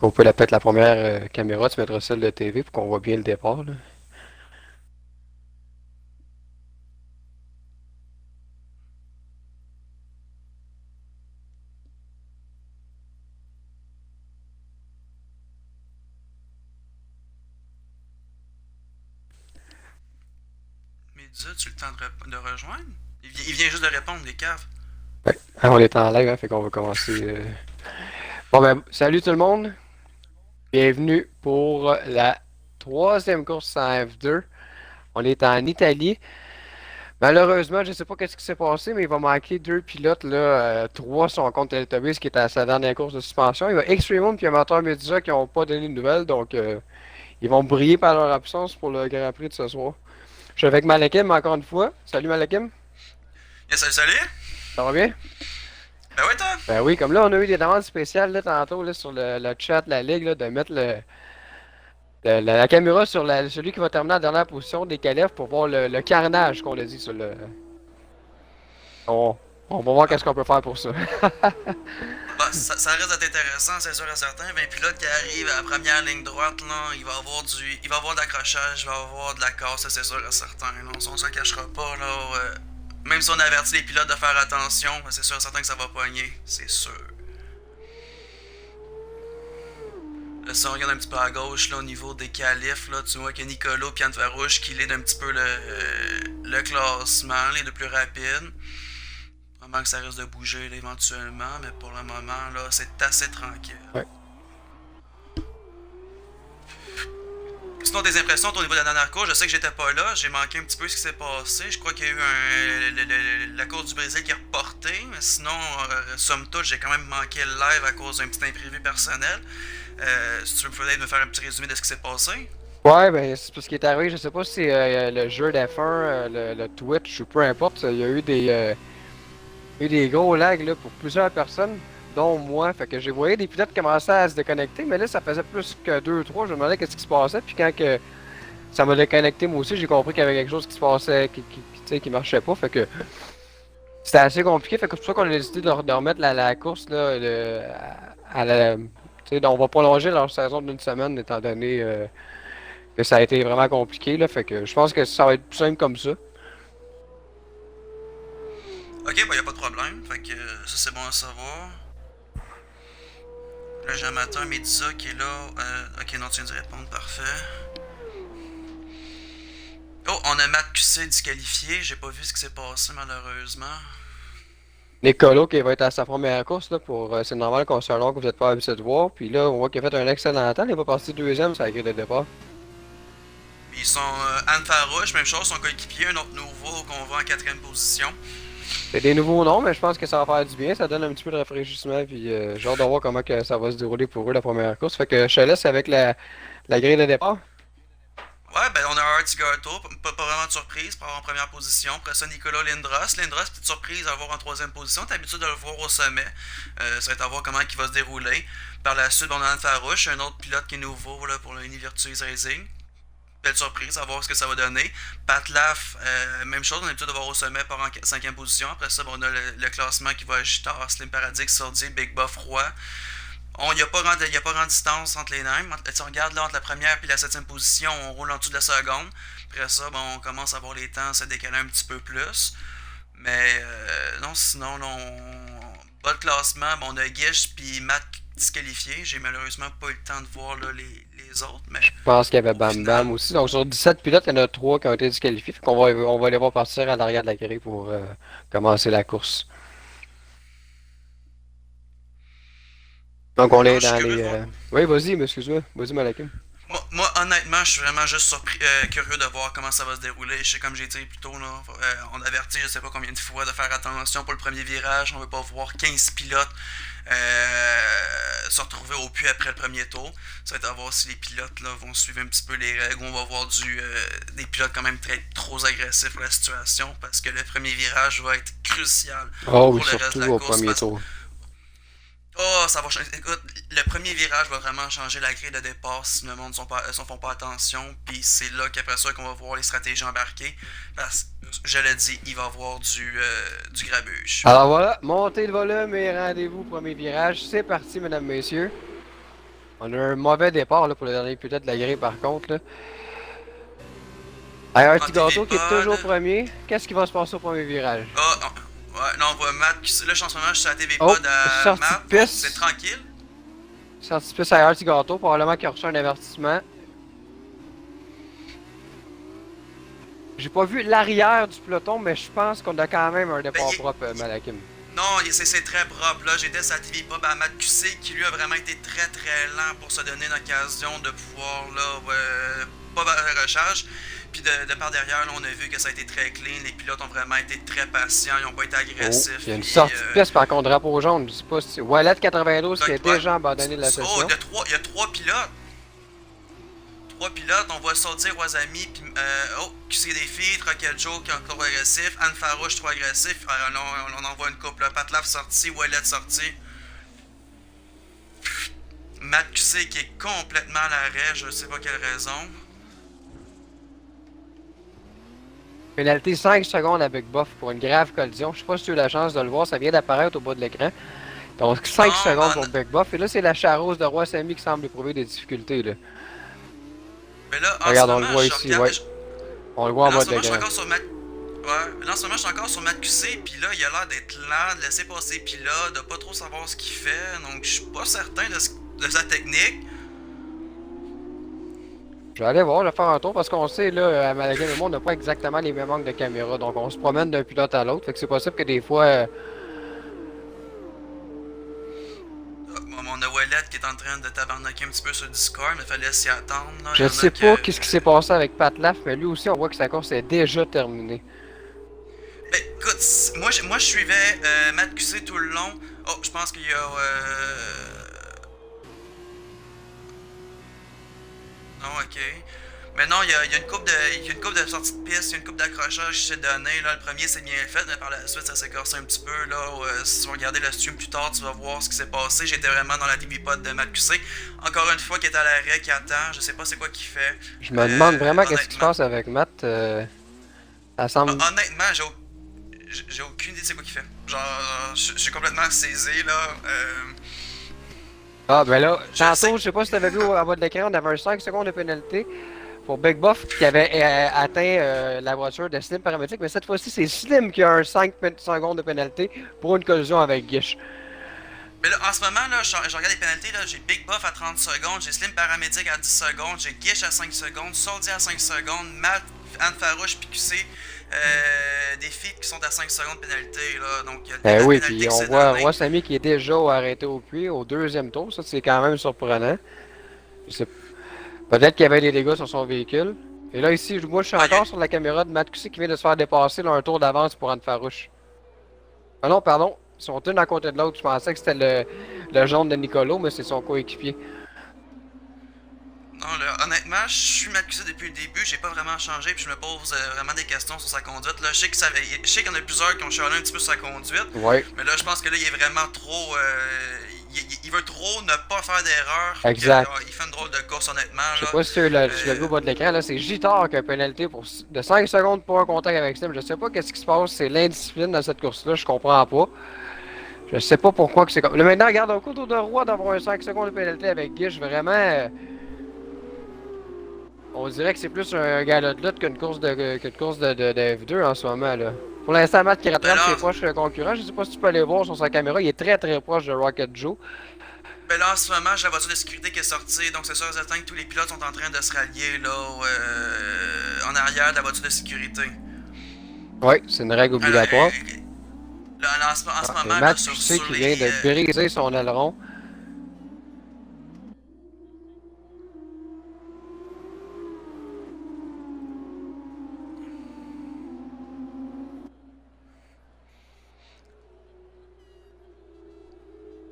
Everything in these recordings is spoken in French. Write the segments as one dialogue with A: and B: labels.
A: On peut la mettre la première caméra, tu mettras celle de TV pour qu'on voit bien le départ, là.
B: Médusa, tu as le temps de rejoindre? Il vient juste de répondre, les caves.
A: Ouais. Ah, on est en live, hein, fait qu'on va commencer. Bon ben, salut tout le monde. Bienvenue pour la troisième course en F2. On est en Italie. Malheureusement, je ne sais pas qu'est-ce qui s'est passé, mais il va manquer deux pilotes, là. Trois sont contre Teletubbies, qui est à sa dernière course de suspension. Il y a Extreme puis Amateur Medusa qui n'ont pas donné de nouvelles, donc ils vont briller par leur absence pour le Grand Prix de ce soir. Je suis avec Malakim encore une fois. Salut Malakim,
B: Yes, salut, salut!
A: ça va bien?
B: Ben ouais, toi?
A: Ben oui, comme là, on a eu des demandes spéciales là, tantôt là, sur le chat, la ligue, là, de mettre la caméra sur celui qui va terminer en dernière position des calèves pour voir le carnage qu'on a dit sur le. On, on va voir
B: Ah,
A: qu'est-ce qu'on peut faire pour ça.
B: bah, ça risque d'être intéressant, c'est sûr et certain. Ben, pilote qui arrive à la première ligne droite, là, il va avoir de l'accrochage, il va avoir de la casse, c'est sûr et certain. Là. On se le cachera pas, là. Même si on avertit les pilotes de faire attention, ben, c'est sûr et certain que ça va pogner, c'est sûr. Là, si on regarde un petit peu à gauche, là, au niveau des qualifs, là, tu vois que Nicolo et Yann Farouche qui lead un petit peu le classement, les deux plus rapides. Vraiment que ça risque de bouger là, éventuellement, mais pour le moment, là, c'est assez tranquille.
A: Ouais.
B: Sinon, des impressions au niveau de la dernière course, je sais que j'étais pas là, j'ai manqué un petit peu ce qui s'est passé. Je crois qu'il y a eu la course du Brésil qui est reportée, mais sinon, somme toute, j'ai quand même manqué le live à cause d'un petit imprévu personnel. Si tu veux peut-être me faire un petit résumé de ce qui s'est passé.
A: Ouais, ben c'est parce qu'il est arrivé, je sais pas si c'est le jeu d'F1, le Twitch ou peu importe, il y a eu des gros lags là, pour plusieurs personnes, dont moi. Fait que j'ai voyé des pilotes commencer à se déconnecter, mais là ça faisait plus que deux, trois. Je me demandais qu'est-ce qui se passait, puis quand que ça m'a déconnecté moi aussi, j'ai compris qu'il y avait quelque chose qui se passait, tu sais, qui marchait pas. Fait que c'était assez compliqué, fait que c'est pour ça qu'on a décidé de remettre la course là, à la. Tu sais, on va prolonger leur saison d'une semaine étant donné que ça a été vraiment compliqué là. Fait que je pense que ça va être plus simple comme ça.
B: Ok, bah y a pas de problème, fait que ça c'est bon à savoir. Là j'ai un matin, Médisa qui est là. Ok, non, tu viens de répondre, parfait. Oh, on a Matt QC disqualifié, j'ai pas vu ce qui s'est passé malheureusement.
A: Nicolo qui va être à sa première course là pour c'est normal qu'on soit un long que vous n'êtes pas habitué de voir. Puis là, on voit qu'il a fait un excellent temps. Il va passer deuxième sur la grille de départ.
B: Ils sont Anne Farouche, même chose, son coéquipier, un autre nouveau qu'on voit en quatrième position.
A: C'est des nouveaux noms, mais je pense que ça va faire du bien. Ça donne un petit peu de rafraîchissement. Puis j'ai hâte de voir comment que ça va se dérouler pour eux la première course. Fait que je te laisse avec la grille de départ.
B: Ouais, ben on a Artie Garto, pas vraiment de surprise pour avoir en première position. Après ça, Nicolas Lindros. Lindros, petite surprise à avoir en troisième position. T'as l'habitude de le voir au sommet. Ça va être à voir comment il va se dérouler. Par la suite, on a Anne Farouche, un autre pilote qui est nouveau là, pour le Univirtuis Racing. Belle surprise, à voir ce que ça va donner. Pat Laff, même chose, on a l'habitude de voir au sommet par en cinquième position. Après ça, on a le classement qui va agiter Slim Paradis, Sordier, Big Buff, Roy. Il n'y a, a pas grande distance entre les names. Si on regarde là, entre la première et la septième position, on roule en dessous de la seconde. Après ça, bon, on commence à voir les temps se décaler un petit peu plus. Mais non, sinon, là, bas de classement, bon, on a Gish puis Matt disqualifié. J'ai malheureusement pas eu le temps de voir là, les autres, mais
A: Je pense qu'il y avait
B: au
A: Bam
B: final,
A: Bam aussi. Donc sur 17 pilotes, il y en a 3 qui ont été disqualifiés. Fait qu'on on va les voir partir à l'arrière de la grille pour commencer la course. Donc on
B: non,
A: est
B: je suis
A: dans
B: curieux
A: les.
B: de voir.
A: Oui, vas-y, mais excuse-moi. Vas-y, Malakim.
B: Honnêtement, je suis vraiment juste curieux de voir comment ça va se dérouler. Je sais, comme j'ai dit plus tôt, là, on avertit je sais pas combien de fois de faire attention pour le premier virage. On veut pas voir 15 pilotes se retrouver au puits après le premier tour. Ça va être à voir si les pilotes là, vont suivre un petit peu les règles. On va voir des pilotes quand même trop agressifs pour la situation parce que le premier virage va être crucial
A: Oh oui,
B: pour le reste de
A: surtout
B: la
A: au
B: course.
A: premier tour.
B: Oh, ça va changer. Écoute, le premier virage va vraiment changer la grille de départ si le monde ne font pas attention. Puis c'est là qu'après ça qu'on va voir les stratégies embarquées. Parce que, je l'ai dit, il va y avoir du grabuge.
A: Alors voilà, montez le volume et rendez-vous, premier virage. C'est parti, mesdames, messieurs. On a un mauvais départ là, pour le dernier pilote de la grille par contre. Là. Artie
B: En TV
A: Gâteau qui est toujours
B: Pod.
A: premier. Qu'est-ce qui va se passer au premier virage?
B: Ah, ouais, là on voit Matt. Là, en ce moment, je suis à TV
A: Oh,
B: Pod à
A: sortie de
B: Matt. Oh, c'est
A: piste.
B: tranquille.
A: Sortie de piste à Artie Gâteau, probablement qu'il a reçu un avertissement. J'ai pas vu l'arrière du peloton, mais je pense qu'on a quand même un
B: Ben,
A: départ propre, Malakim.
B: non, c'est très propre. Là, j'étais sur la TV Pub à Matt QC qui lui a vraiment été très lent pour se donner l'occasion de pouvoir là, pas la recharge. Puis de par derrière, là, on a vu que ça a été très clean. Les pilotes ont vraiment été très patients, ils n'ont pas été
A: Oh,
B: agressifs.
A: il y a une
B: Puis,
A: sortie de piste par contre, drapeau jaune. Je sais pas si. Wallet 92 qui a
B: ouais,
A: déjà abandonné la
B: oh,
A: session.
B: il y a trois pilotes. Trois pilotes, on voit Sordir, Wazami, puis oh, QC des filles, Rocket Joe qui est encore agressif, Anne Farouche trop agressif, on en voit une couple, Patlaf sorti, Wallet sorti. Matt QC qui est complètement à l'arrêt, je sais pas quelle raison.
A: Pénalité 5 secondes à Big Buff pour une grave collision. Je sais pas si tu as eu la chance de le voir, ça vient d'apparaître au bas de l'écran. Donc 5
B: Non,
A: secondes pour Big Buff. Et là, c'est la charose de Roi Samy qui semble éprouver des difficultés. Là.
B: Mais là, en
A: Regarde,
B: ce
A: on le
B: moment,
A: voit
B: je
A: ici,
B: regarde.
A: ouais. On le voit en
B: Là, en
A: bas
B: ce
A: de
B: moment, je suis
A: l'écran.
B: encore sur Matt. Ouais, là, en ce moment, je suis encore sur Matt QC, puis là, il a l'air d'être lent, de laisser passer les pilotes, de pas trop savoir ce qu'il fait, donc je suis pas certain de sa technique.
A: Je vais aller voir, je vais faire un tour parce qu'on sait, là, à Malaga et moi, on n'a pas exactement les mêmes angles de caméra. Donc on se promène d'un pilote à l'autre. Fait que c'est possible que des fois.
B: On a Wallet qui est en train de tabarnaquer un petit peu sur le Discord, mais il fallait s'y attendre. Là.
A: Je sais pas qu'est-ce qui s'est passé avec Pat Laff, mais lui aussi, on voit que sa course est déjà terminée.
B: Ben, écoute, moi je suivais Matt QC tout le long. Oh, je pense qu'il y a. Non, ok. Mais non, il y a une coupe de sorties de piste, il y a une coupe d'accrochage qui s'est donné. Là, le premier c'est bien fait, mais par la suite ça s'est corsé un petit peu. Là, si tu vas regarder le stream plus tard, tu vas voir ce qui s'est passé. J'étais vraiment dans la TV pod de Matt QC. Encore une fois, qui est à l'arrêt, qui attend. Je sais pas c'est quoi qu'il fait.
A: Je me demande vraiment qu'est-ce qui se passe avec Matt. Ça semble.
B: Honnêtement, j'ai aucune idée de c'est quoi qu'il fait. Genre, je suis complètement saisi là.
A: Ah, ben là, tantôt, je sais pas si tu avais vu en bas de l'écran, on avait un 5 secondes de pénalité pour Big Buff qui avait atteint la voiture de Slim paramétrique, mais cette fois-ci, c'est Slim qui a un 5 secondes de pénalité pour une collision avec Gish.
B: Mais là, en ce moment, là, je regarde les pénalités, là, j'ai Big Buff à 30 secondes, j'ai Slim Paramédic à 10 secondes, j'ai Gish à 5 secondes, Soldier à 5 secondes, Matt, Anne Farouche, puis QC, des filles qui sont à 5 secondes de pénalité, là, donc il y a
A: Ben
B: des
A: oui,
B: pénalités
A: puis
B: qui
A: on
B: s'est
A: voit
B: donné.
A: Roi Samy qui est déjà arrêté au puits au deuxième tour, ça c'est quand même surprenant. Je sais peut-être qu'il y avait des dégâts sur son véhicule. Et là, ici, moi, je suis encore sur la caméra de Matt QC qui vient de se faire dépasser là, un tour d'avance pour Anne Farouche. Ah non, pardon. Ils sont une à côté de l'autre. Je pensais que c'était le jaune de Nicolo, mais c'est son coéquipier.
B: Non, là, honnêtement, je suis m'accusé depuis le début, j'ai pas vraiment changé, puis je me pose vraiment des questions sur sa conduite. Là, je sais qu'il y en a plusieurs qui ont chialé un petit peu sur sa conduite,
A: Ouais.
B: mais là, je pense que là, il est vraiment trop. Il veut trop ne pas faire d'erreur.
A: Exact.
B: Il fait une drôle de course, honnêtement.
A: Je sais
B: Là.
A: pas si tu l'as vu au bas de l'écran, là, c'est Gitar qui a une pénalité de 5 secondes pour un contact avec Slim. Je sais pas qu'est-ce qui se passe, c'est l'indiscipline dans cette course-là, je comprends pas. Je sais pas pourquoi que c'est comme. Là, maintenant, regarde, au coup de roi d'avoir un 5 secondes de pénalité avec Gish, vraiment. On dirait que c'est plus un galop de lutte qu'une course de F2 en ce moment, là. Pour l'instant, Matt qui rattrape ses proches concurrents. Je sais pas si tu peux aller voir sur sa caméra, il est très proche de Rocket Joe.
B: Ben là, en ce moment, j'ai la voiture de sécurité qui est sortie, donc c'est sûr et certain que tous les pilotes sont en train de se rallier là, en arrière de la voiture de sécurité.
A: Oui, c'est une règle obligatoire.
B: Là, en ce moment,
A: Matt,
B: là,
A: tu sais qu'il vient de briser son aileron.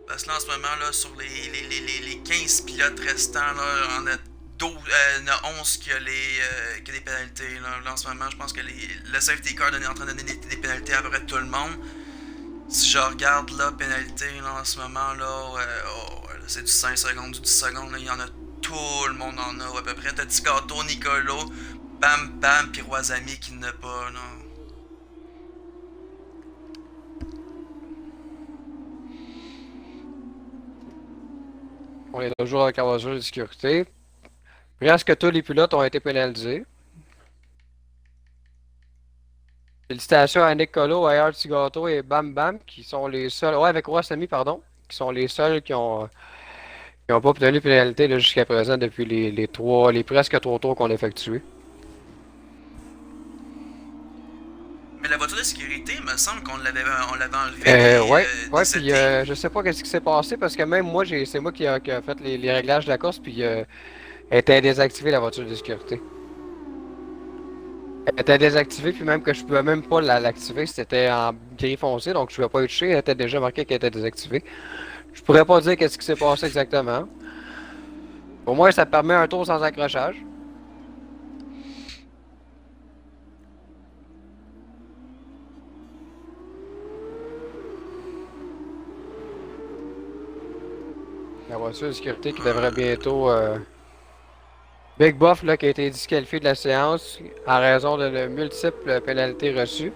B: Parce que là, en ce moment, là, sur les 15 pilotes restants, là, on a 12, il y en a 11 qui a, qui a des pénalités. Là, en ce moment, je pense que le safety car est en train de donner des pénalités à peu près tout le monde. Si je regarde la pénalité là, en ce moment, là, c'est du 5 secondes, du 10 secondes. Là, il y en a tout le monde en a à peu près. T'as Ticato, Nicolo, Bam Bam, puis Roisami qui n'a pas. Là.
A: On est toujours avec la voiture de sécurité. Presque tous les pilotes ont été pénalisés. Félicitations à Nick Colo, à Art Sigato et Bam Bam, qui sont les seuls. Ouais, avec Roi Sami, pardon. Qui sont les seuls qui ont pas obtenu de pénalité jusqu'à présent depuis les presque 3 tours qu'on a effectués.
B: Mais la voiture de sécurité, il me semble qu'on l'avait enlevée
A: Ouais,
B: des
A: puis
B: settings.
A: je sais pas qu'est-ce qui s'est passé parce que même moi, c'est moi qui a fait les réglages de la course, puis elle était désactivée la voiture de sécurité. Elle était désactivée, puis même que je pouvais même pas l'activer, c'était en gris foncé, donc je pouvais pas y toucher, elle était déjà marquée qu'elle était désactivée. Je pourrais pas dire qu'est-ce qui s'est passé exactement. Au moins, ça permet un tour sans accrochage. La voiture de sécurité qui devrait bientôt... Big Buff là, qui a été disqualifié de la séance en raison de multiples pénalités reçues.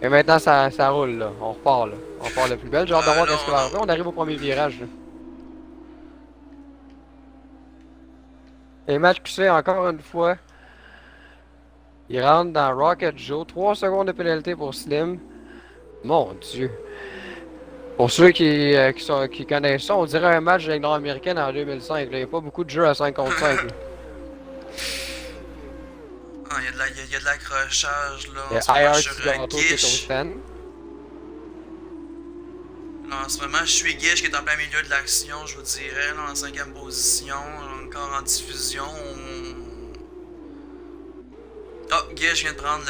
A: Et maintenant, ça roule, là. On repart, là. On repart le plus belle. J'ai hâte de voir
B: Non,
A: qu'est-ce qui va arriver.
B: non.
A: On arrive au premier virage, là. Et match QC, encore une fois, il rentre dans Rocket Joe. 3 secondes de pénalité pour Slim. Mon Dieu. Pour ceux qui connaissent ça, on dirait un match de Ligue nord-américaine en 2005. Il n'y a pas beaucoup de jeux à 5 contre 5.
B: Ah, il y a de l'accrochage là.
A: Il y
B: En ce moment,
A: a
B: je
A: IR
B: suis sur
A: Tigato qui est au
B: Guiche.
A: stand.
B: Là, en ce moment, je suis Guiche qui est en plein milieu de l'action, je vous dirais, là, en cinquième position, encore en diffusion. Oh, Guiche vient de prendre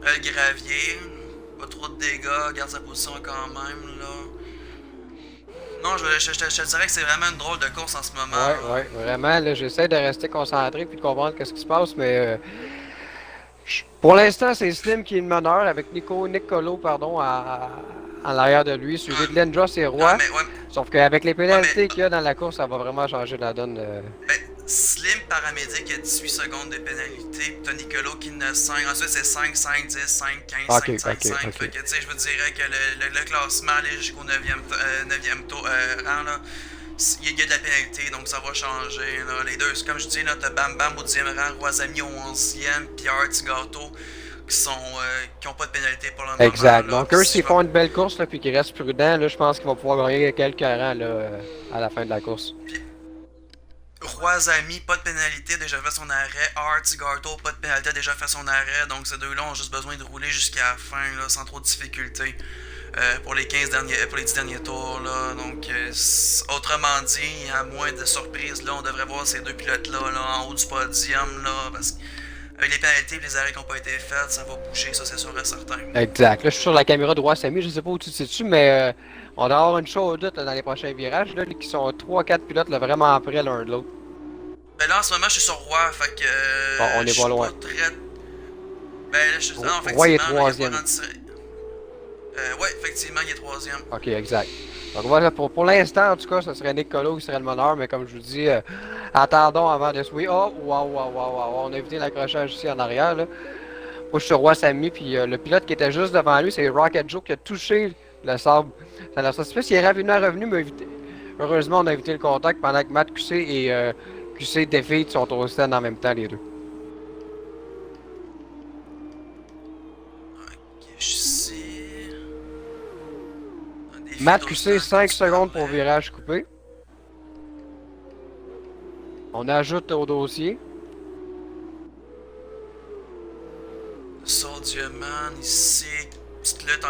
B: le gravier. Pas trop de dégâts, garde sa position quand même, là. Non, je te dirais que c'est vraiment une drôle de course en ce moment.
A: Ouais, vraiment, là, j'essaie de rester concentré puis de comprendre qu'est-ce qui se passe, mais pour l'instant, c'est Slim qui est le meneur avec Nick Colo, pardon, en l'arrière de lui, suivi de Lindros et Roy.
B: Ouais,
A: Sauf qu'avec les pénalités
B: mais
A: qu'il y a dans la course, ça va vraiment changer la donne.
B: ben, Slim paramédic a 18 secondes de pénalité, pis t'as Nicolo qui en a 5. Ensuite, c'est 5, 5, 10, 5, 15,
A: Ok,
B: 5, 5,
A: ok,
B: 5.
A: ok.
B: Fait que, tu sais, je vous dirais que le classement, aller jusqu'au 9e rang, là, il y a de la pénalité, donc ça va changer. Là. Les deux, comme je dis, là, t'as Bam Bam au 10e rang, Roisami au 11e, puis Art Gato qui ont pas de pénalité pour le moment.
A: Exact.
B: Là,
A: Donc, eux, s'ils font une belle course là, puis qu'ils restent prudents, là, je pense qu'ils vont pouvoir gagner quelques rangs là, à la fin de la course.
B: Roisami, pas de pénalité, déjà fait son arrêt. Art Garto, pas de pénalité, déjà fait son arrêt. Donc ces deux-là ont juste besoin de rouler jusqu'à la fin, là, sans trop de difficultés. Pour les 10 derniers tours, là. Donc, autrement dit, à moins de surprises, là, on devrait voir ces deux pilotes-là, là, en haut du podium, là, parce qu'avec les pénalités et les arrêts qui n'ont pas été faits, ça va bouger, ça c'est sûr et certain.
A: Exact. Là, je suis sur la caméra de Roi Sami, je sais pas où tu te situes, mais on doit avoir une chaude doute dans les prochains virages, là, qui sont 3-4 pilotes là, vraiment près l'un de l'autre.
B: Ben là, en ce moment, je suis sur Roi, fait que.
A: Bon, on est pas loin.
B: Très... Ben là, je suis. Non,
A: Roi est
B: effectivement, là, il y a
A: troisième.
B: pas ouais, effectivement, il est troisième.
A: Ok, exact. Donc voilà, pour l'instant, en tout cas, ce serait Nick Colo qui serait le meneur, mais comme je vous dis, attendons avant de se... Oui, oh, wow, on a évité l'accrochage ici en arrière, là. Moi, je suis sur Roi Sami, puis le pilote qui était juste devant lui, c'est Rocket Joe qui a touché le sable. Ça l'a suspect, il est rapidement revenu, mais heureusement, on a évité le contact pendant que Matt QC et QC Defeat sont au stand en même temps, les deux.
B: Ok, je suis ici.
A: Matt QC, 5 secondes pour virage coupé. On ajoute au dossier.
B: Soldier Man, ici, petite lutte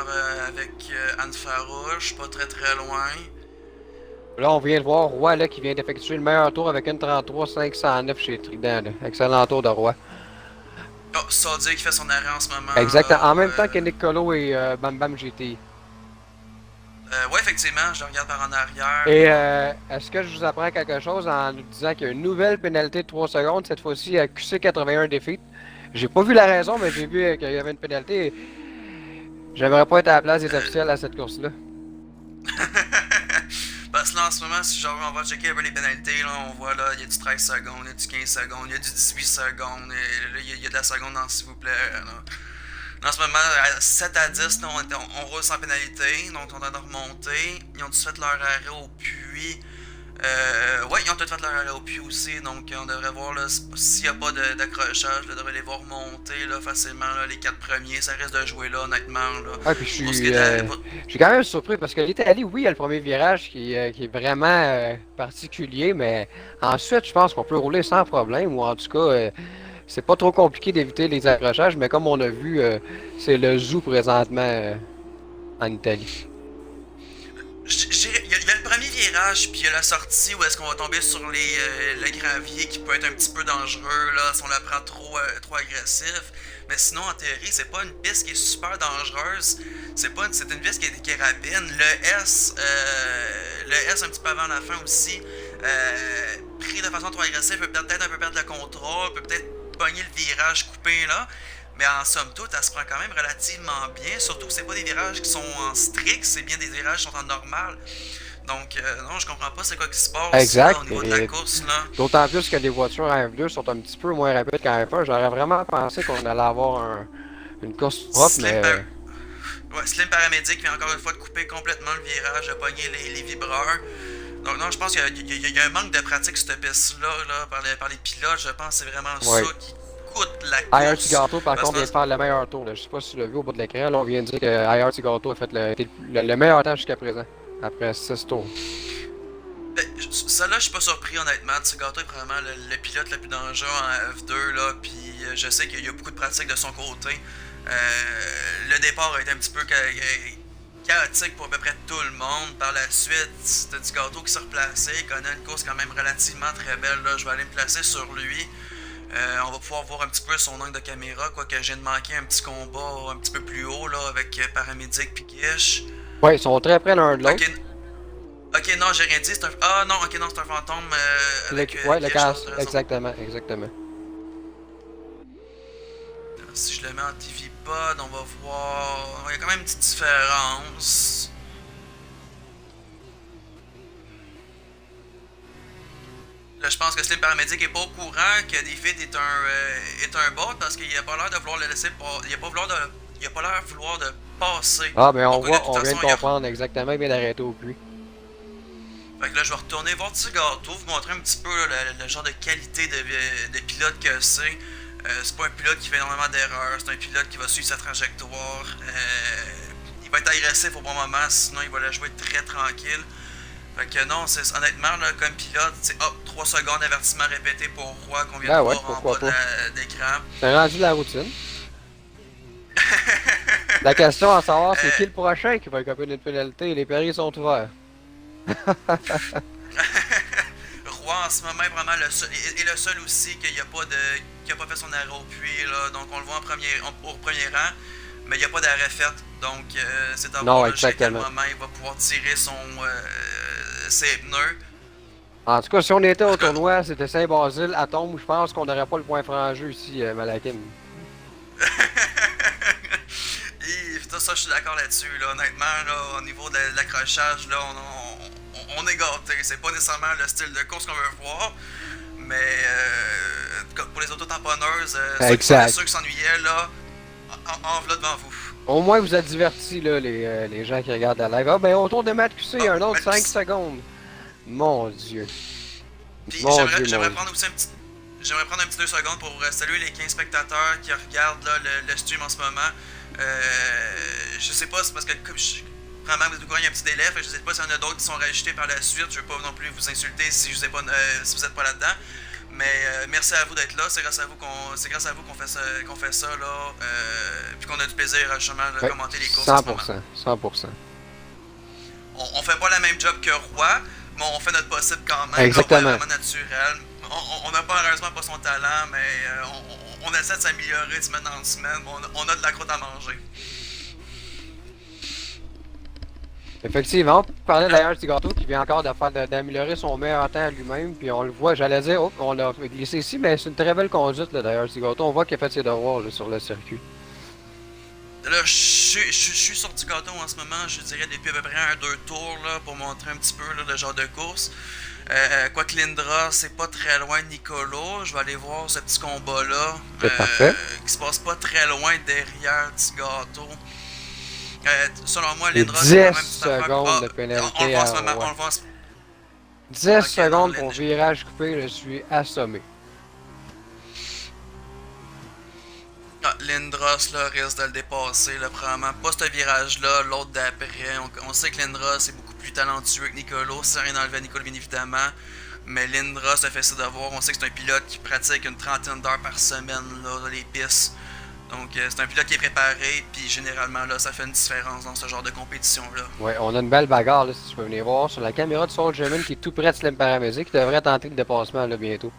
B: avec Anne Farouche, pas très loin.
A: Là, on vient de voir Roy là, qui vient d'effectuer le meilleur tour avec une 33 509 chez Trident. Là. Excellent tour de Roy.
B: Oh, Soldier qui fait son arrêt en ce moment.
A: Exactement.
B: Là,
A: En même temps que Nick Colo et Bam Bam GTI.
B: ouais, effectivement, je regarde par en arrière.
A: Et est-ce que je vous apprends quelque chose en nous disant qu'il y a une nouvelle pénalité de 3 secondes, cette fois-ci à QC81 Defeat? J'ai pas vu la raison, mais j'ai vu qu'il y avait une pénalité. J'aimerais pas être à la place des officiels à cette course-là.
B: Parce que là, en ce moment, si genre, on va checker un peu les pénalités, là, on voit là, il y a du 13 secondes, il y a du 15 secondes, il y a du 18 secondes, et là, il y a de la seconde dans s'il vous plaît. Là. Là, en ce moment, à 7 à 10, là, on roule sans pénalité, donc on est en train de remonter. Ils ont tous fait leur arrêt au puits Ouais, ils ont peut-être fait leur OP aussi, donc on devrait voir là, s'il n'y a pas d'accrochage, on devrait les voir monter là, facilement, là, les 4 premiers, ça reste de jouer là, honnêtement. Là.
A: Ouais, puis
B: Pour ce qui est de la.
A: je suis quand même surpris parce que l'Italie, oui, il y a le premier virage qui est vraiment particulier, mais ensuite, je pense qu'on peut rouler sans problème, ou en tout cas, c'est pas trop compliqué d'éviter les accrochages, mais comme on a vu, c'est le zoo présentement en Italie.
B: Il y a le premier virage, puis il y a la sortie où est-ce qu'on va tomber sur le gravier qui peut être un petit peu dangereux là, si on la prend trop agressif. Mais sinon, en théorie, c'est pas une piste qui est super dangereuse. C'est une piste qui est rapide. Le S un petit peu avant la fin aussi, pris de façon trop agressive, peut peut-être un peu perdre le contrôle, peut peut-être pogner le virage coupé là. Mais en somme toute, elle se prend quand même relativement bien. Surtout que c'est pas des virages qui sont en strict, c'est bien des virages qui sont en normal. Donc, non, je comprends pas c'est quoi qui se passe là,
A: Exact.
B: au niveau de la course. Là.
A: D'autant plus que les voitures en F2 sont un petit peu moins rapides qu'en F1. J'aurais vraiment pensé qu'on allait avoir une course propre, mais.
B: Ouais, Slim Paramédic vient encore une fois de couper complètement le virage, de pogner les vibreurs. Donc, non, je pense qu'il y a un manque de pratique sur cette piste-là là, par les pilotes. Je pense que c'est vraiment ça qui coûte la course.
A: IR Tigato, par contre, vient de faire le meilleur tour. Là. Je sais pas si tu l'as vu au bout de l'écran. Là, on vient de dire que IR Tigato a fait le meilleur temps jusqu'à présent, après 6 tours.
B: Celle-là, je suis pas surpris, honnêtement. Tsugato est probablement le pilote le plus dangereux en F2, là, puis je sais qu'il y a beaucoup de pratique de son côté. Le départ a été un petit peu chaotique pour à peu près tout le monde. Par la suite, c'était Tsugato qui s'est replacé. Il connaît une course quand même relativement très belle. Là. Je vais aller me placer sur lui. On va pouvoir voir un petit peu son angle de caméra, quoique je viens de manquer un petit combat un petit peu plus haut là, avec Paramédic et Gish.
A: Ouais, ils sont très près l'un de l'autre.
B: Ok, non, j'ai rien dit, c'est un. Ah non, ok, non, c'est un fantôme.
A: Ouais, le casque, exactement.
B: Si je le mets en TV pod, on va voir. Il y a quand même une petite différence. Là, je pense que Slim Paramédic est pas au courant que David est un bot parce qu'il a pas l'air de vouloir le laisser. Il a pas l'air de vouloir de passer.
A: Ah, mais on vient de comprendre exactement, il vient d'arrêter au puits.
B: Fait que là, je vais retourner voir Tsugato, vous montrer un petit peu là, le genre de qualité de pilote que c'est. C'est pas un pilote qui fait énormément d'erreurs, c'est un pilote qui va suivre sa trajectoire. Il va être agressif au bon moment, sinon il va la jouer très tranquille. Fait que non, honnêtement, là, comme pilote, c'est 3 secondes d'avertissement répété pour Roy qu'on vient de voir en bas d'écran.
A: C'est rendu la routine. La question à savoir, c'est qui le prochain qui va écoper une pénalité? Les paris sont ouverts.
B: Roy en ce moment est vraiment le seul aussi qui a pas fait son arrêt au puits là, donc on le voit au premier rang, mais il n'y a pas d'arrêt fait, donc c'est à voir à quel moment il va pouvoir tirer ses pneus.
A: En tout cas, si on était au tournoi, c'était Saint-Basile à Tombe, je pense qu'on n'aurait pas le point franc jeu ici, Malakim.
B: Ça, je suis d'accord là-dessus. Là. Honnêtement, là, au niveau de l'accrochage, là, on est gâté. C'est pas nécessairement le style de course qu'on veut voir. Mais pour les auto-tamponneuses, ceux qui s'ennuyaient, là, en v'là devant vous.
A: Au moins, vous êtes divertis, là, les gens qui regardent la live. Ah, ben, autour de Matt QC, il y a un autre 5 secondes. Mon Dieu.
B: Puis j'aimerais prendre aussi J'aimerais prendre un petit 2 secondes pour saluer les 15 spectateurs qui regardent là, le stream en ce moment. Je sais pas, c'est parce que vraiment, il y a un petit délai, fait, je sais pas s'il y en a d'autres qui sont rajoutés par la suite. Je veux pas non plus vous insulter si vous êtes pas là-dedans. Mais merci à vous d'être là, c'est grâce à vous qu'on fait ça là, puis qu'on a du plaisir à justement commenter les courses.
A: 100%.
B: On fait pas la même job que Roy, mais on fait notre possible quand même.
A: Exactement.
B: Vraiment naturel. On n'a malheureusement pas son talent, mais on essaie de s'améliorer de semaine en semaine. On a de la croûte à manger.
A: Effectivement, on parlait d'ailleurs du gâteau qui vient encore d'améliorer son meilleur temps à lui-même, puis on le voit, j'allais dire, on l'a glissé ici, mais c'est une très belle conduite d'ailleurs du gâteau, on voit qu'il a fait ses devoirs là, sur le circuit.
B: Là, je suis sur du gâteau en ce moment, je dirais depuis à peu près 1-2 tours là, pour montrer un petit peu là, le genre de course. Quoique Lindra, c'est pas très loin de Nicolo, je vais aller voir ce petit combat-là. Qui se passe pas très loin derrière Tsugato. Selon moi, Lindra,
A: c'est quand même 10 secondes de pénalité.
B: On le voit en ce moment.
A: 10
B: Ok, non,
A: secondes pour virage coupé, je suis assommé.
B: Lindros là, risque de le dépasser, là, probablement. Pas ce virage-là, l'autre d'après. On sait que Lindros est beaucoup plus talentueux que Nicolo, c'est rien enlevé à Nicolo, bien évidemment. Mais Lindros a fait ses devoirs. On sait que c'est un pilote qui pratique une trentaine d'heures par semaine là, dans les pistes. Donc c'est un pilote qui est préparé, puis généralement là, ça fait une différence dans ce genre de compétition-là.
A: Ouais, on a une belle bagarre là, si tu peux venir voir sur la caméra de Soulgerman qui est tout près de Slim Paramédic, qui devrait tenter le dépassement là bientôt.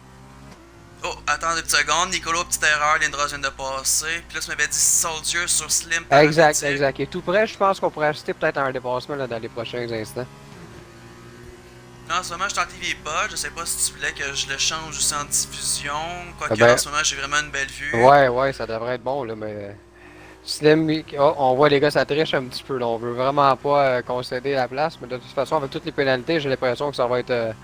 B: Oh, attends une petite seconde, Nicolo, petite erreur, Lindros vient de passer. Puis là, tu m'avais dit Soldier sur Slim Paramédic.
A: Exact, exact. Et tout près, je pense qu'on pourrait assister peut-être à un dépassement là, dans les prochains instants.
B: En ce moment, je suis en TV Pod. Je sais pas si tu voulais que je le change aussi en diffusion. Quoique,
A: Ben,
B: en ce moment, j'ai vraiment une belle vue.
A: ouais, ça devrait être bon là, mais. Slim, oh, on voit les gars, ça triche un petit peu là. On veut vraiment pas concéder la place, mais de toute façon, avec toutes les pénalités, j'ai l'impression que ça va être.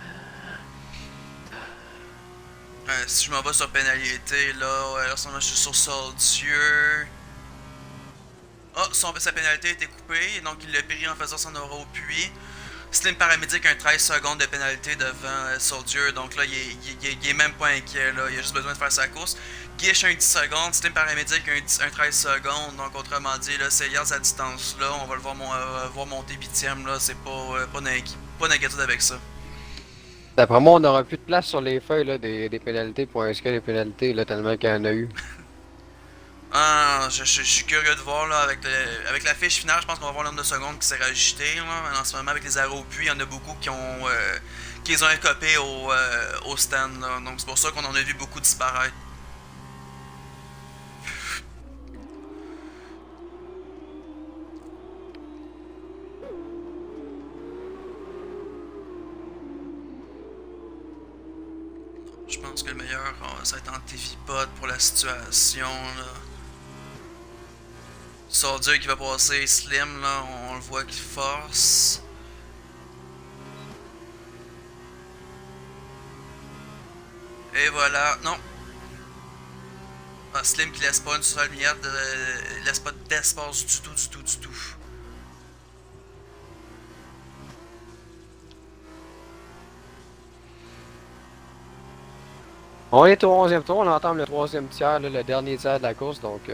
B: Si je m'en vais sur pénalité, là, en ce moment, je suis sur Soldier. Oh, sa pénalité a été coupée, donc il l'a pris en faisant son aura au puits. Slim Paramédic a un 13 secondes de pénalité devant Soldier, donc là, il est même pas inquiet, là. Il a juste besoin de faire sa course. Gish a un 10 secondes, Slim Paramédic a un 13 secondes, donc autrement dit, là, c'est hier sa distance, là, on va le voir monter 8ème, là, c'est pas d'inquiétude avec ça.
A: D'après moi, on n'aura plus de place sur les feuilles là, des pénalités pour inscrire les pénalités, là, tellement qu'il y en a eu.
B: Ah, je suis curieux de voir là, avec la fiche finale, je pense qu'on va voir le nombre de secondes qui s'est rajouté. Là. En ce moment, avec les arrêts au puits, il y en a beaucoup qui ont écopé au stand. Là. Donc c'est pour ça qu'on en a vu beaucoup disparaître. Je pense que le meilleur, ça va être en TV Pod pour la situation. Là. Soldier qui va passer Slim, là, on le voit qu'il force. Et voilà, non. Ah, Slim qui laisse pas une seule miette, laisse pas d'espace du tout.
A: On est au 11e tour, on entame le 3e tiers, là, le dernier tiers de la course, donc.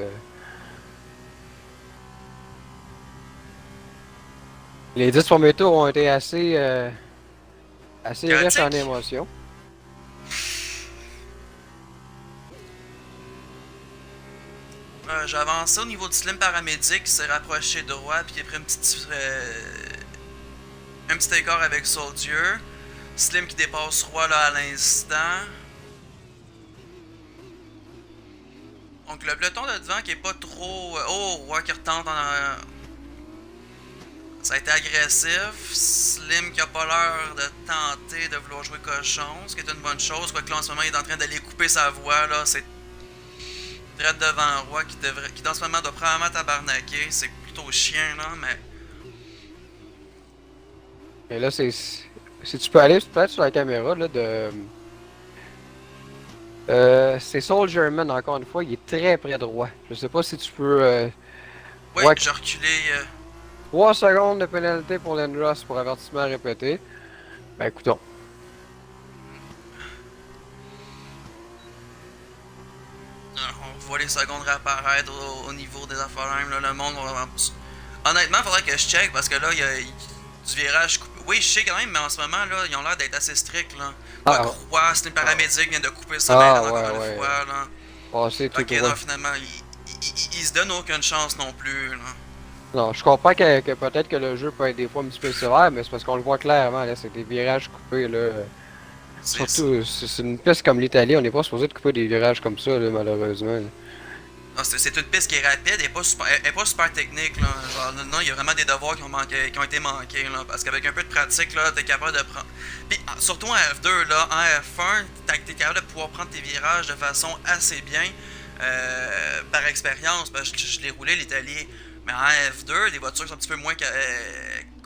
A: Les 10 premiers tours ont été assez riches en émotions.
B: J'ai avancé au niveau du Slim Paramédic, qui s'est rapproché droit, puis qui a pris un petit écart avec Soldier. Slim qui dépasse Roy là à l'instant. Donc le peloton de devant qui est pas trop... Oh, Roy qui retente en... Ça a été agressif. Slim qui a pas l'air de tenter de vouloir jouer cochon, ce qui est une bonne chose. Quoique là en ce moment il est en train d'aller couper sa voie là. C'est direct devant Roy qui dans ce moment doit probablement tabarnaquer. C'est plutôt chien là, mais...
A: Et là c'est... Si tu peux aller peut-être sur la caméra là de... c'est Soulgerman encore une fois, il est très près de Roy. Je sais pas si tu peux...
B: Oui, j'ai reculé...
A: 3 secondes de pénalité pour Lindros pour avertissement répété. Ben écoutons.
B: On voit les secondes réapparaître au niveau des affaires là, le monde va... Honnêtement, il faudrait que je check parce que là, il y a du virage coupé. Oui, je sais quand même, mais en ce moment, là, ils ont l'air d'être assez stricts, là. Roy, c'est une paramédic, vient de couper ça encore une fois, là. Ok, non, finalement, il se donne aucune chance non plus, là.
A: Non, je comprends que peut-être que le jeu peut être des fois un petit peu sévère, mais c'est parce qu'on le voit clairement, là, c'est des virages coupés, là. Surtout, c'est une piste comme l'Italie, on n'est pas supposé de couper des virages comme ça, là, malheureusement. Là.
B: C'est une piste qui est rapide, elle est pas super technique, là. Genre, non, il y a vraiment des devoirs qui ont été manqués, là. Parce qu'avec un peu de pratique, là, t'es capable de prendre... Puis, surtout en F2, là, en F1, t'es capable de pouvoir prendre tes virages de façon assez bien, par expérience, parce que je l'ai roulé l'Italie. Mais en F2, des voitures sont un petit peu moins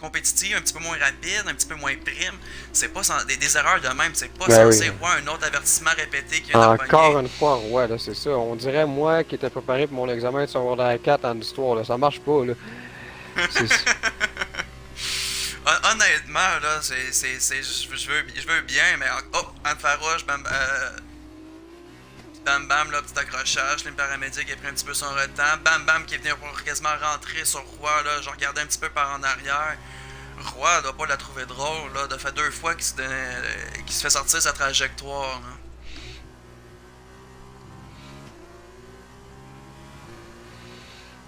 B: compétitives, un petit peu moins rapides, un petit peu moins primes. C'est pas des erreurs de même, c'est pas censé voir un autre avertissement répété qui vient
A: encore une fois, ouais, là, c'est ça. On dirait moi qui étais préparé pour mon examen de secondaire 4 en histoire, là. Ça marche pas, là.
B: Honnêtement, là, je veux bien, mais. Oh, Anne Farouche, Bam Bam, là, petit accrochage. Les paramédics a pris un petit peu son retard. Bam Bam qui est venu pour quasiment rentrer sur Roi, là. Je regardais un petit peu par en arrière. Roi doit pas la trouver drôle, là. Ça fait 2 fois qu'il se fait sortir sa trajectoire, là.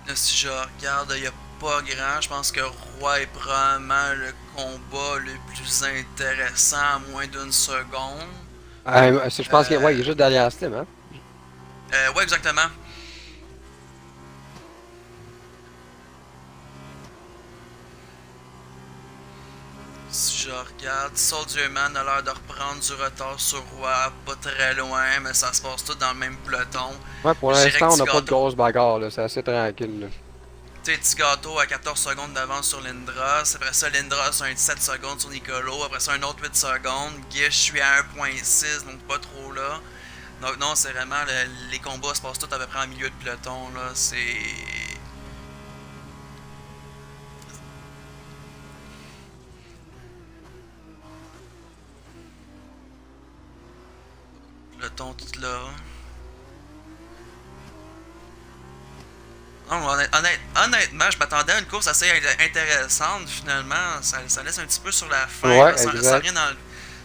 B: Là, si je regarde, il n'y a pas grand. Je pense que Roi est probablement le combat le plus intéressant à moins d'une seconde.
A: Je pense qu'il ouais, il est juste derrière Slim, hein?
B: Ouais, exactement. Si je regarde, Soldier Man a l'air de reprendre du retard sur Roi, pas très loin, mais ça se passe tout dans le même peloton.
A: Ouais, pour l'instant, on n'a pas de grosse bagarre, là. C'est assez tranquille, là.
B: Tu sais, Tigato a 14 secondes d'avance sur Lindros. Après ça, Lindros a un 17 secondes sur Nicolo. Après ça, un autre 8 secondes. Gish, je suis à 1.6, donc pas trop là. Donc non, c'est vraiment, les combats se passent tout à peu près en milieu de peloton, là. C'est... Peloton tout là. Non, honnêtement, je m'attendais à une course assez intéressante, finalement. Ça laisse un petit peu sur la fin,
A: Ouais,
B: là,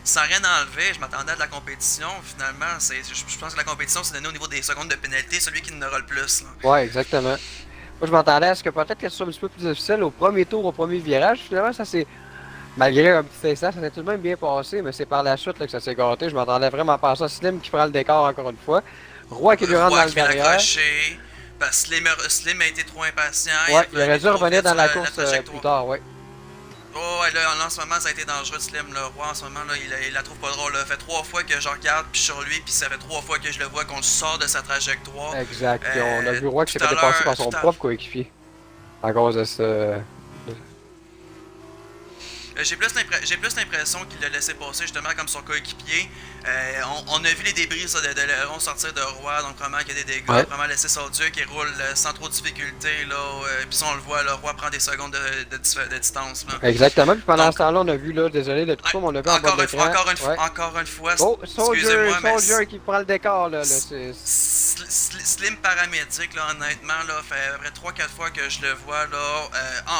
B: sans rien enlever. Je m'attendais à de la compétition, finalement. Je pense que la compétition, c'est donné au niveau des secondes de pénalité, celui qui en aura le plus, là.
A: Ouais, exactement. Moi, je m'attendais à ce que peut-être que ce soit un petit peu plus difficile au premier tour, au premier virage. Finalement, ça s'est. Malgré un petit instant, ça s'est tout de même bien passé, mais c'est par la suite là, que ça s'est gâté. Je m'attendais vraiment pas à ça. Slim qui prend le décor encore une fois. Roi qui lui rentre dans le derrière.
B: Parce que Slim a été trop impatient.
A: Ouais, il aurait dû revenir dans la course plus tard, ouais.
B: Oh, ouais, là, en ce moment, ça a été dangereux, Slim. Le Roi, en ce moment, là, il la trouve pas drôle. Là. Ça fait 3 fois que je regarde puis sur lui, puis ça fait 3 fois que je le vois qu'on le sort de sa trajectoire.
A: Exact. On a vu Roi qui s'est fait dépasser par son propre coéquipier. À cause de ce.
B: J'ai plus l'impression qu'il l'a laissé passer justement comme son coéquipier. On a vu les débris ça, de l'aileron sortir de Roi, donc vraiment qu'il y a des dégâts, vraiment laisser Soldier qui roule sans trop de difficulté. Puis ça on le voit, le Roi prend des secondes de distance. Là.
A: Exactement, puis pendant ce temps-là, on a vu, là, désolé de tout ça, mais on a vu en bas de l'écran.
B: Encore une fois,
A: oh, Soldier qui prend le décor, là.
B: Slim paramédic, là, honnêtement, là, fait à peu près 3-4 fois que je le vois, là,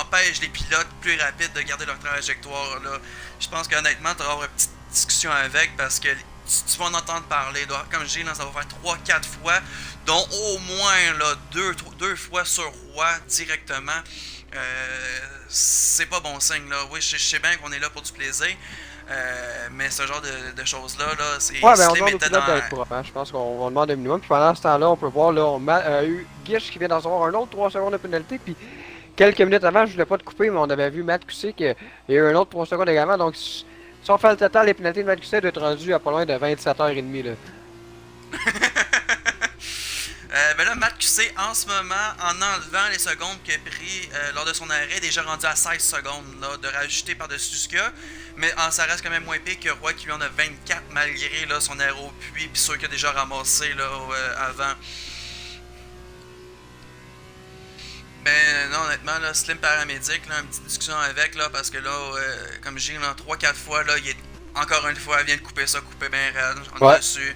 B: empêche les pilotes plus rapides de garder leur trajectoire, là. Je pense qu'honnêtement, tu vas avoir une petite discussion avec parce que tu vas en entendre parler. Là. Comme je dis, là, ça va faire 3-4 fois, dont au moins là, 2 fois sur Roi directement. C'est pas bon signe, là. Oui, je sais bien qu'on est là pour du plaisir. Mais ce genre de choses-là, c'est...
A: Ouais, ben on demande au pilote d'être propre, hein. Je pense qu'on demande un minimum. Puis pendant ce temps-là, on peut voir, là, on a eu Gish qui vient d'en recevoir un autre 3 secondes de pénalité. Puis quelques minutes avant, je voulais pas te couper, mais on avait vu Matt Cussé qu'il y a eu un autre 3 secondes également. Donc, si on fait le total, les pénalités de Matt Cussé doivent être rendues à pas loin de 27h30, là.
B: Ben là, Matt Cussé, en ce moment, en enlevant les secondes qu'il a pris lors de son arrêt, est déjà rendu à 16 secondes là, de rajouter par-dessus ce qu'il y a. Mais ça reste quand même moins pire que Roi qui lui en a 24 malgré là, son arrêt au puits puis ceux qu'il a déjà ramassé là, avant. Ben non, honnêtement, là, Slim paramédic, là, une petite discussion avec, là, parce que là, comme je dis, 3-4 fois, là, encore une fois, elle vient de couper ça, couper bien raide, on est dessus.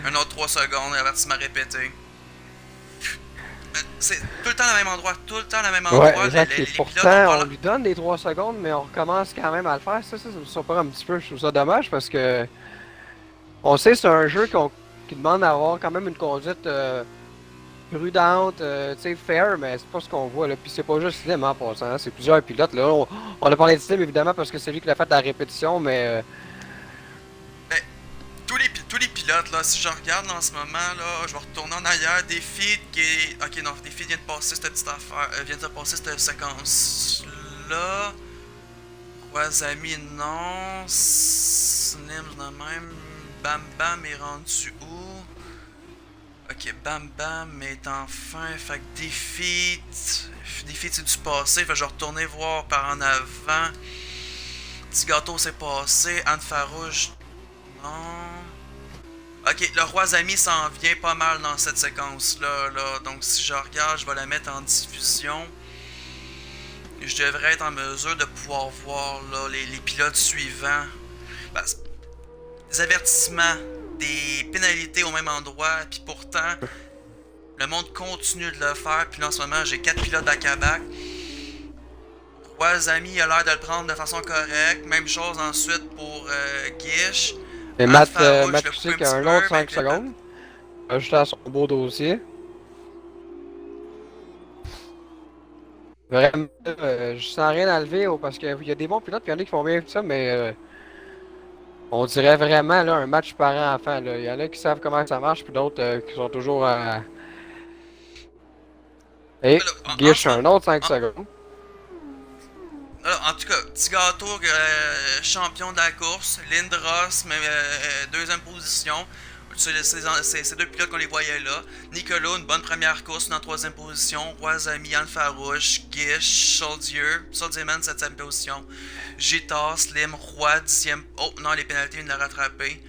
B: Un autre 3 secondes, avertissement répété. C'est tout le temps le même endroit, tout le temps le même endroit.
A: Ouais, exact. Et pourtant, on lui donne des 3 secondes, mais on recommence quand même à le faire. Ça me surprend un petit peu. Je trouve ça dommage parce que on sait que c'est un jeu qui demande d'avoir quand même une conduite prudente, tu sais, fair, mais c'est pas ce qu'on voit là. Puis c'est pas juste Slim en passant, hein, c'est plusieurs pilotes là. On a parlé de Slim évidemment parce que c'est lui qui l'a fait la répétition, mais
B: tous les pilotes, là, si je regarde en ce moment, là, je vais retourner en arrière. Défi qui est. Ok, non, Défi vient de passer cette petite affaire. Vient de passer cette séquence-là. Wazami, non. Slim, de même. Bam Bam est rendu où? Ok, Bam Bam est enfin. Fait que Défi c'est du passé. Fait que je vais retourner voir par en avant. Petit gâteau s'est passé. Anne Farouche. Non. Ok, le Roi Zami s'en vient pas mal dans cette séquence-là. Là. Donc si je regarde, je vais la mettre en diffusion. je devrais être en mesure de pouvoir voir là, les pilotes suivants. Ben, des avertissements, des pénalités au même endroit, puis pourtant, le monde continue de le faire. Puis là, en ce moment, j'ai 4 pilotes back-à-back. Trois amis a l'air de le prendre de façon correcte. Même chose ensuite pour Gish.
A: Et
B: Alpha Rouge,
A: Matt
B: je le coupe un
A: Cusick a
B: petit
A: un
B: peu,
A: autre 5 secondes. Ajouté à son beau dossier. Vraiment, je sens rien à lever parce qu'il y a des bons pilotes, puis il y en a qui font bien ça, mais on dirait vraiment là, un match parent-enfant. Il y en a qui savent comment ça marche, puis d'autres qui sont toujours à. Et Gish, un autre 5 secondes.
B: Alors, en tout cas, petit gâteau, champion de la course. Lindros, deuxième position. C'est deux pilotes qu'on les voyait là. Nicolas, une bonne première course dans troisième position. Roisami, Yann Farouche, Gish, Soldierman, septième position. Gita, Slim, Roy, dixième. Oh non, les pénalités viennent de la rattraper.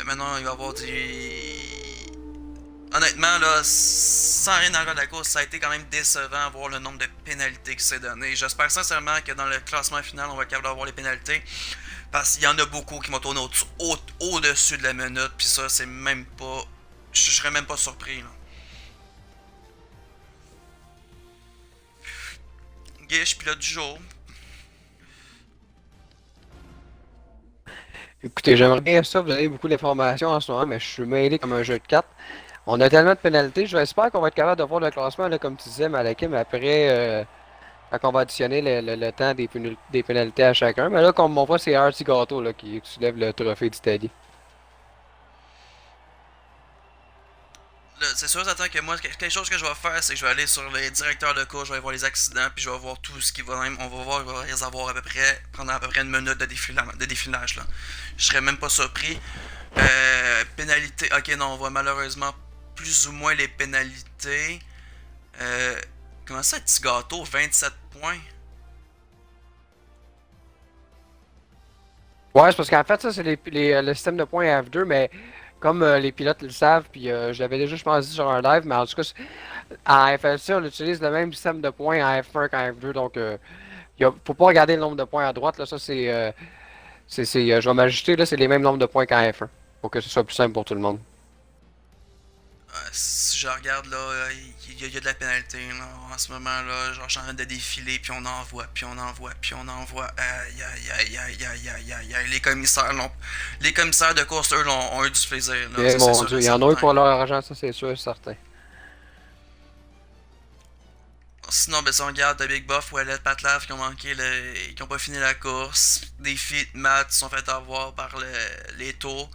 B: Maintenant, il va y avoir honnêtement, là, sans rien enlever de la course, ça a été quand même décevant voir le nombre de pénalités qui s'est donné. J'espère sincèrement que dans le classement final, on va être capable d'avoir les pénalités. Parce qu'il y en a beaucoup qui m'ont tourné au-dessus de la minute. Puis ça, c'est même pas. Je serais même pas surpris. Là. Gish, pilote du jour.
A: Écoutez, j'aimerais bien ça, vous avez beaucoup d'informations en ce moment, mais je suis mêlé comme un jeu de cartes. On a tellement de pénalités, j'espère qu'on va être capable de voir le classement, là, comme tu disais, Malakim, après, quand on va additionner le temps des pénalités à chacun. Mais là, comme on voit, c'est Artie Gâteau là, qui soulève le trophée d'Italie.
B: C'est sûr, j'attends que moi, quelque chose que je vais faire, c'est que je vais aller sur les directeurs de course, je vais voir les accidents, puis je vais voir tout ce qui va même. On va voir, il va les avoir à peu près, pendant à peu près une minute de défilage là. Je serais même pas surpris. Pénalité, ok, non, on voit malheureusement plus ou moins les pénalités. Comment ça, petit gâteau, 27 points?
A: Ouais, c'est parce qu'en fait, ça, c'est le système de points F2, mais comme les pilotes le savent, puis je l'avais déjà, je pense, dit sur un live, mais en tout cas, en FLC, on utilise le même système de points en F1 qu'en F2, donc faut pas regarder le nombre de points à droite, là, ça je vais m'ajuster, là, c'est les mêmes nombres de points qu'en F1, pour que ce soit plus simple pour tout le monde.
B: Si je regarde là, il y a de la pénalité là, en ce moment là, genre je suis en train de défiler, puis on envoie, puis on envoie, puis on envoie. Aïe aïe aïe aïe aïe aïe aïe aïe. Les commissaires de course, eux, ont eu du plaisir. Là,
A: Et
B: ça,
A: mon Dieu, il y en a eu pour leur argent, ça c'est sûr, certain.
B: Sinon, ben, si on regarde Big Buff, Wallet, Patlav qui ont manqué, qui ont pas fini la course, Défi, Matt, sont fait avoir par les tours.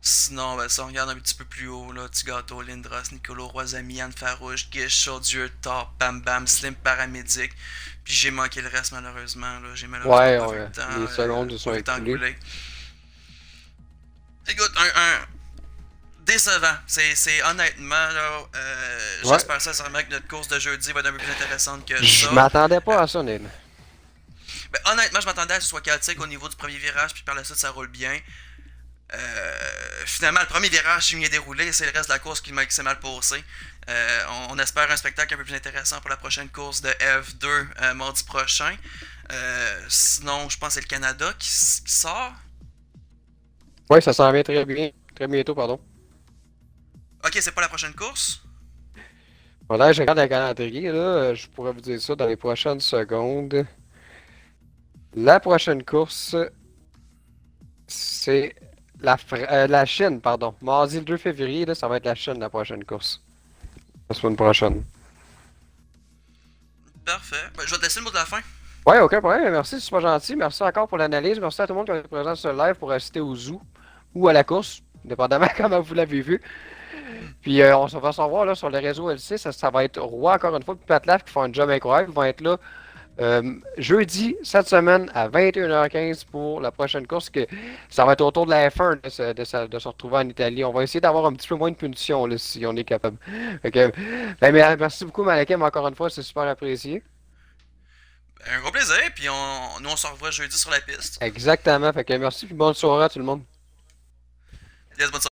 B: Sinon, ben, si on regarde un petit peu plus haut, là, Tigato, Lindros, Nicolo, Roisami, Anne Farouche, Gish, Chaudieu, Top, Bam Bam, Slim, Paramédic. Puis j'ai manqué le reste malheureusement, là. J'ai malheureusement pas vu le temps.
A: Les secondes sont écoulées.
B: Écoute, décevant. C'est honnêtement, là, j'espère sincèrement que notre course de jeudi va être un peu plus intéressante que ça.
A: Je m'attendais pas à ça, Nil.
B: Ben, honnêtement, je m'attendais à ce que ce soit chaotique au niveau du premier virage, puis par la suite, ça roule bien. Finalement, le premier virage s'est bien déroulé, c'est le reste de la course qui s'est mal passé. On espère un spectacle un peu plus intéressant pour la prochaine course de F2 mardi prochain. Sinon, je pense que c'est le Canada qui sort.
A: Oui, ça s'en vient très bien, très bientôt, pardon.
B: Ok, c'est pas la prochaine course?
A: Voilà, je regarde le calendrier, là, je pourrais vous dire ça dans les prochaines secondes. La prochaine course, c'est la Chine, pardon. Mardi le 2 février, là, ça va être la Chine, la prochaine course. La semaine prochaine.
B: Parfait. Ben, je vais te laisser le mot de la fin.
A: Ouais, aucun problème. Merci, c'est super gentil. Merci encore pour l'analyse. Merci à tout le monde qui a été présent sur le live pour assister au zoo ou à la course, dépendamment comment vous l'avez vu. Puis on va se revoir là, sur le réseau LC. Ça va être Roi encore une fois. Puis Patlaf qui font un job incroyable. Ils vont être là jeudi, cette semaine, à 21h15 pour la prochaine course. Ça va être autour de la F1 de se retrouver en Italie. On va essayer d'avoir un petit peu moins de punition là, si on est capable. Okay. Merci beaucoup, Malakim, encore une fois. C'est super apprécié.
B: Un gros plaisir, puis nous on se revoit jeudi sur la piste.
A: Exactement. Fait que merci, puis bonne soirée à tout le monde.
B: Yes, bonne soirée.